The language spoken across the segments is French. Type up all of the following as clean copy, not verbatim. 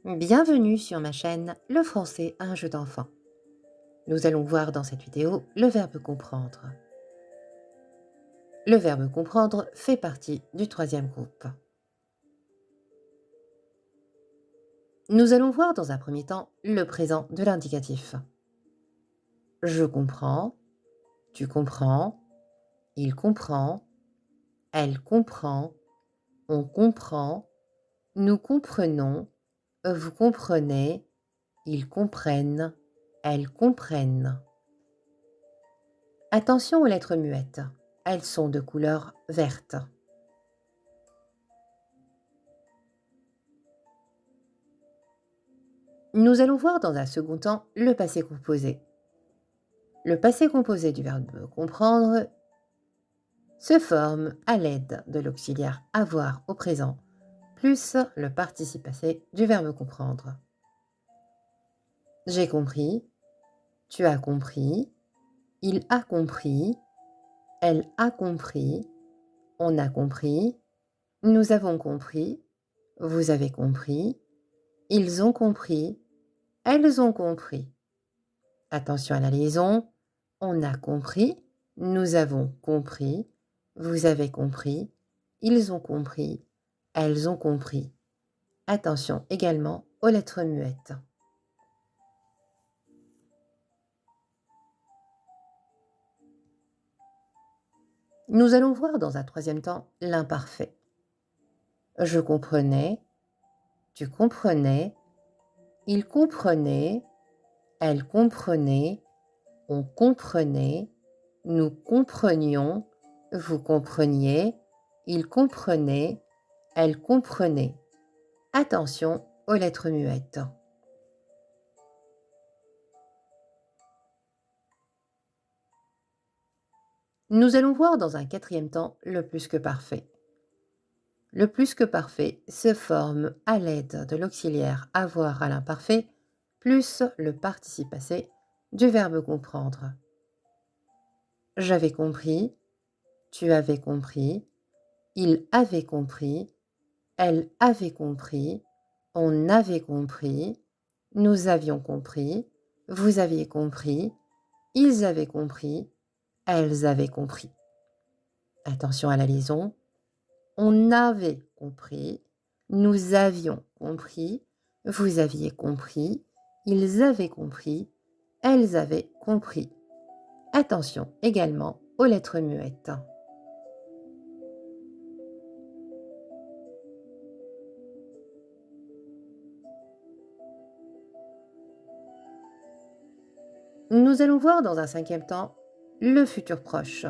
Bienvenue sur ma chaîne Le français, un jeu d'enfant. Nous allons voir dans cette vidéo le verbe comprendre. Le verbe comprendre fait partie du troisième groupe. Nous allons voir dans un premier temps le présent de l'indicatif. Je comprends, tu comprends, il comprend, elle comprend, on comprend, nous comprenons, vous comprenez, ils comprennent, elles comprennent. Attention aux lettres muettes, elles sont de couleur verte. Nous allons voir dans un second temps le passé composé. Le passé composé du verbe comprendre se forme à l'aide de l'auxiliaire avoir au présent plus le participe passé du verbe comprendre. J'ai compris, tu as compris, il a compris, elle a compris, on a compris, nous avons compris, vous avez compris, ils ont compris, elles ont compris. Attention à la liaison, on a compris, nous avons compris, vous avez compris, ils ont compris, elles ont compris. Attention également aux lettres muettes. Nous allons voir dans un troisième temps l'imparfait. Je comprenais, tu comprenais, il comprenait, elle comprenait, on comprenait, nous comprenions, vous compreniez, il comprenait, elle comprenait. Attention aux lettres muettes. Nous allons voir dans un quatrième temps le plus que parfait. Le plus que parfait se forme à l'aide de l'auxiliaire avoir à l'imparfait plus le participe passé du verbe comprendre. J'avais compris, tu avais compris, il avait compris, elle avait compris, on avait compris, nous avions compris, vous aviez compris, ils avaient compris, elles avaient compris. Attention à la liaison. On avait compris, nous avions compris, vous aviez compris, ils avaient compris, elles avaient compris. Attention également aux lettres muettes. Nous allons voir dans un cinquième temps le futur proche.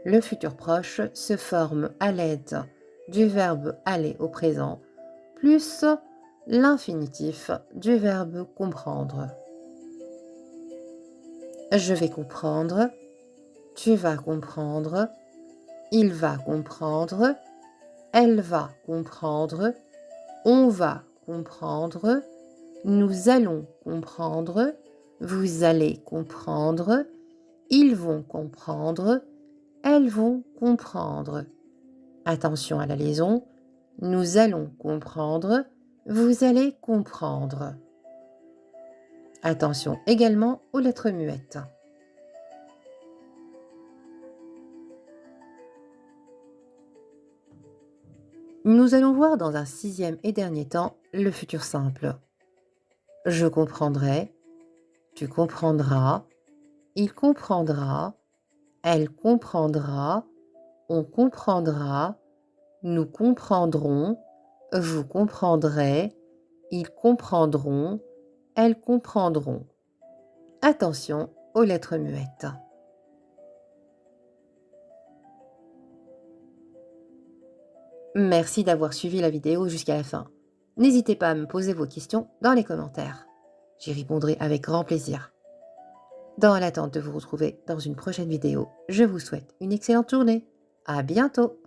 Le futur proche se forme à l'aide du verbe aller au présent plus l'infinitif du verbe comprendre. Je vais comprendre, tu vas comprendre, il va comprendre, elle va comprendre, on va comprendre, nous allons comprendre, vous allez comprendre, ils vont comprendre, elles vont comprendre. Attention à la liaison, nous allons comprendre, vous allez comprendre. Attention également aux lettres muettes. Nous allons voir dans un sixième et dernier temps le futur simple. Je comprendrai, tu comprendras, il comprendra, elle comprendra, on comprendra, nous comprendrons, vous comprendrez, ils comprendront, elles comprendront. Attention aux lettres muettes. Merci d'avoir suivi la vidéo jusqu'à la fin. N'hésitez pas à me poser vos questions dans les commentaires. J'y répondrai avec grand plaisir. Dans l'attente de vous retrouver dans une prochaine vidéo, je vous souhaite une excellente journée. À bientôt!